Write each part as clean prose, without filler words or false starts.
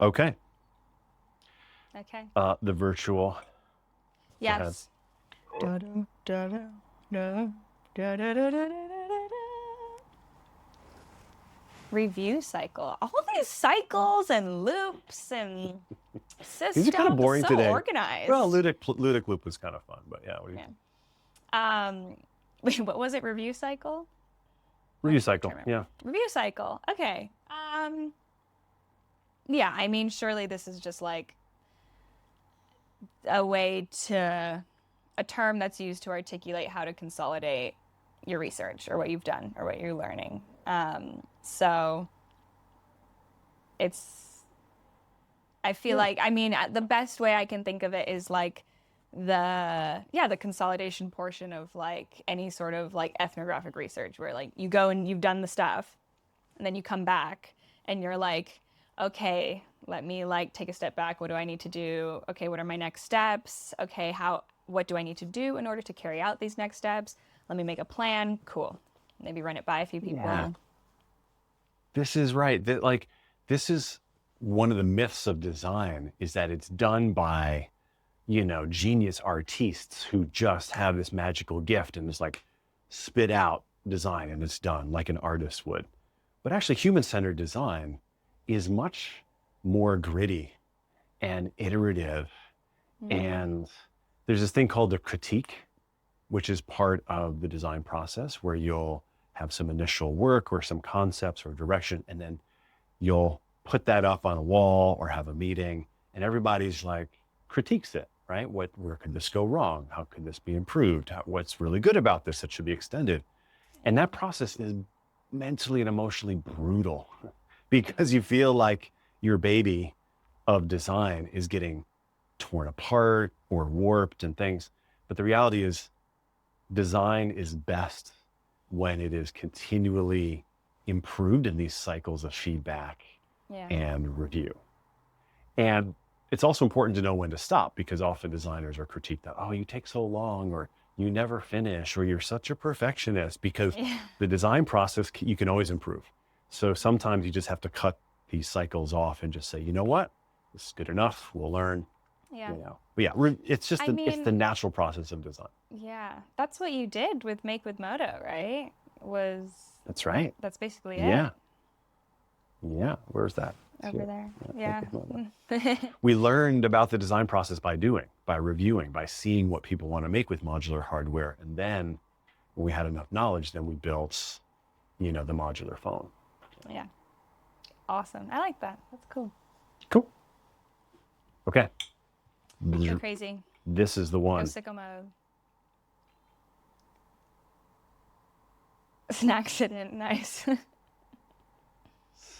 Okay. Okay. The virtual. Yes. Review cycle. All these cycles and loops and These are kind of systems, boring so today. Well, organized. ludic loop was kind of fun, but yeah. Yeah. Wait, what was it? Review cycle? Review I'm cycle. trying to remember. Yeah. Review cycle. Okay. Yeah, I mean, surely this is just like a way to, a term that's used to articulate how to consolidate your research or what you've done or what you're learning. So it's, I feel Yeah. like, I mean, the best way I can think of it is like the consolidation portion of like any sort of like ethnographic research where like you go and you've done the stuff and then you come back and you're like, okay, let me like take a step back. What do I need to do? Okay, what are my next steps? Okay, what do I need to do in order to carry out these next steps? Let me make a plan. Cool. Maybe run it by a few Yeah. people. This is right. This is one of the myths of design is that it's done by, genius artists who just have this magical gift and just like spit out design and it's done like an artist would. But actually, human-centered design is much more gritty and iterative. Mm, And there's this thing called the critique, which is part of the design process where you'll have some initial work or some concepts or direction, and then you'll put that up on a wall or have a meeting, and everybody's like critiques it, right? Where could this go wrong? How could this be improved? What's really good about this that should be extended? And that process is mentally and emotionally brutal because you feel like your baby of design is getting torn apart or warped and things. But the reality is, design is best when it is continually improved in these cycles of feedback yeah. and review. And it's also important to know when to stop because often designers are critiqued that, oh, you take so long, or you never finish, or you're such a perfectionist because Yeah. the design process, you can always improve. So sometimes you just have to cut these cycles off and just say, you know what, this is good enough. We'll learn, Yeah. But yeah, it's just I it's the mean, natural process of design. yeah. That's what you did with Make with Moto, right? Was That's right. that's basically it Yeah. Yeah. Where's that? It's over here. there. Yeah, Yeah. we learned about the design process by doing, by reviewing, by seeing what people want to make with modular hardware. And then when we had enough knowledge, then we built, the modular phone. Yeah. Awesome. I like that. That's cool. Cool. Okay. Go crazy. This is the Go one. sicko mode. Snaccident. Nice.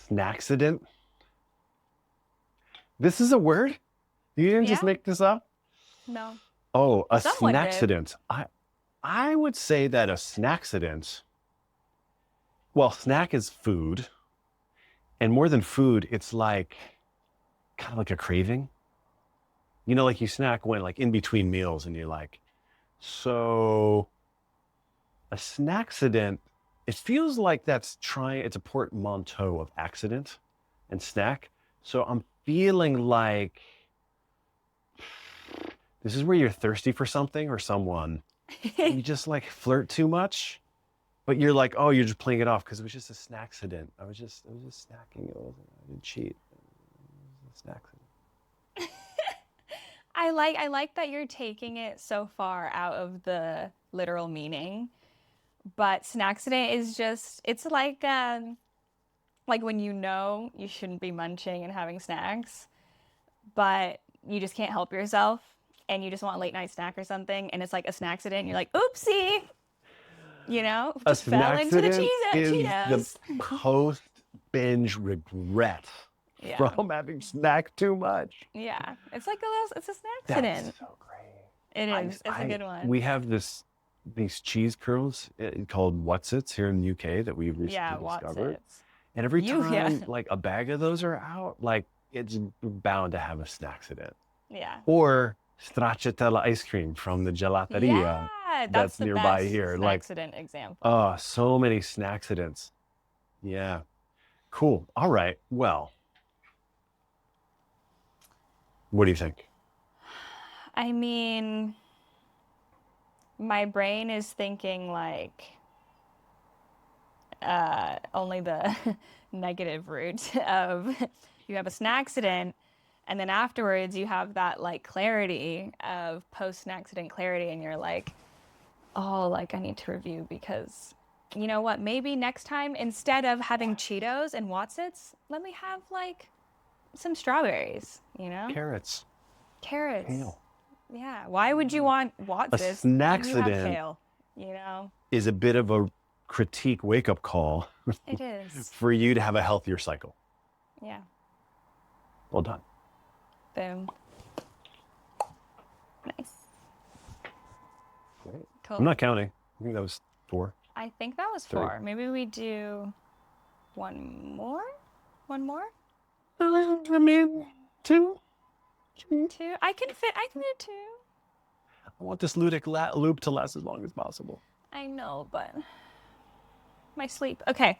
Snaccident. This is a word? You didn't just Yeah. make this up? No. Oh, a Someone did. snaccident. I would say that a snaccident, well, snack is food. And more than food, it's like kind of like a craving. Like you snack when like in between meals and you're like, so a snackcident, it feels like it's a portmanteau of accident and snack. So I'm feeling like this is where you're thirsty for something or someone, and you just like flirt too much, but you're like, oh, you're just playing it off because it was just a snackcident. I was just snacking. I didn't cheat. It was a snackcident. I like that you're taking it so far out of the literal meaning. But snaccident is just it's like when you know you shouldn't be munching and having snacks, but you just can't help yourself and you just want a late night snack or something and it's like a snackcident and you're like, oopsie, A just fell into the snackcident is the Cheetos. post-binge regret Yeah. from having snacked too much. Yeah. It's a That's snackcident. so great. It I, is. It's a I, good one. we have these cheese curls called Whatsits here in the UK that we Yeah, recently what's discovered. it? And every Yeah. time like a bag of those are out, like it's bound to have a snackcident. Yeah. Or stracciatella ice cream from the gelateria Yeah, that's that's the nearby best here. Like, accident example. oh, so many snackcidents. Yeah. Cool. All right. Well, What do you think? I mean, my brain is thinking like only the negative route of you have a Snaccident, and then afterwards you have that like clarity of post-Snaccident clarity, and you're like, oh, like I need to review because you know what? Maybe next time instead of having Cheetos and Wotsits, let me have like some strawberries, you know? Carrots, Carrots. kale. Yeah. Why would you want A Wotsits when you have Snaccident kale? You know? is a bit of a critique wake-up call It is. for you to have a healthier cycle. Yeah. Well done. Boom. Nice. Great. Cool. I'm not counting. I think that was 4. I think that was 3. 4. Maybe we do one more? One more? I mean, 2. 2? I can do 2. I want this loop to last as long as possible. I know, but my sleep. Okay.